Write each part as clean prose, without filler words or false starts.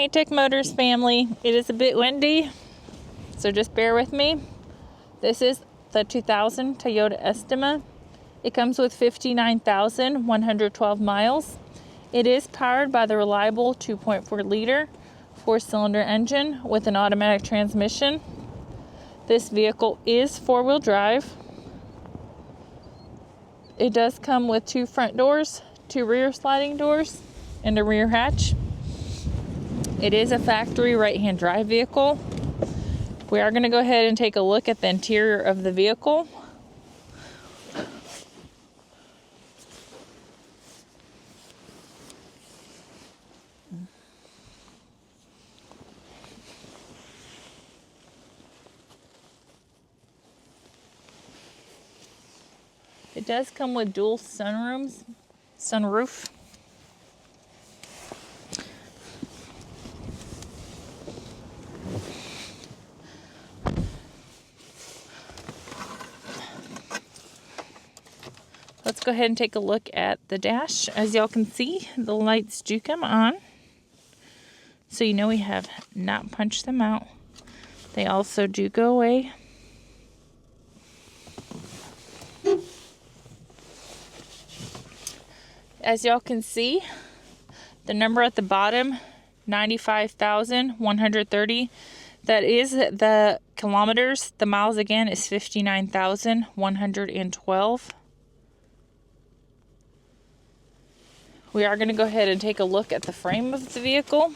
Hey Tech Motors family, it is a bit windy, so just bear with me. This is the 2000 Toyota Estima. It comes with 59,112 miles. It is powered by the reliable 2.4 liter 4-cylinder engine with an automatic transmission. This vehicle is 4-wheel drive. It does come with 2 front doors, 2 rear sliding doors, and a rear hatch. It is a factory right-hand drive vehicle. We are going to go ahead and take a look at the interior of the vehicle. It does come with dual sunroof. Let's go ahead and take a look at the dash. As y'all can see, the lights do come on. So you know we have not punched them out. They also do go away. As y'all can see, the number at the bottom, 95,130. That is the kilometers. The miles again is 59,112. We are going to go ahead and take a look at the frame of the vehicle.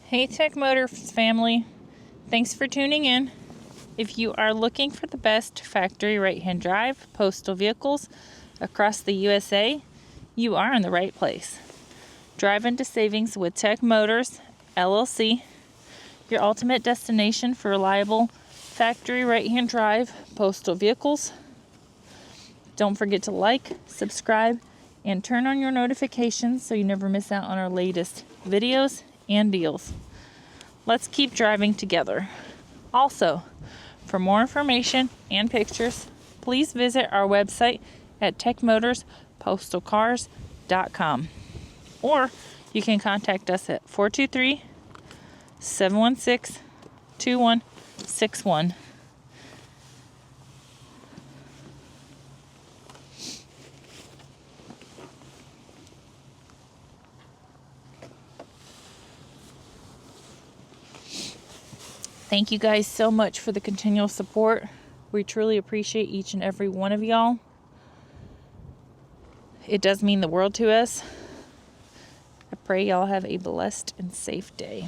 Hey Tech Motors family, thanks for tuning in. If you are looking for the best factory right-hand drive postal vehicles across the USA, you are in the right place. Drive into savings with Tech Motors, LLC, your ultimate destination for reliable factory right-hand drive postal vehicles. Don't forget to like, subscribe, and turn on your notifications so you never miss out on our latest videos and deals. Let's keep driving together. Also, for more information and pictures, please visit our website at techmotorspostalcars.com, or you can contact us at 423-716-2161. Thank you guys so much for the continual support. We truly appreciate each and every one of y'all. It does mean the world to us. I pray y'all have a blessed and safe day.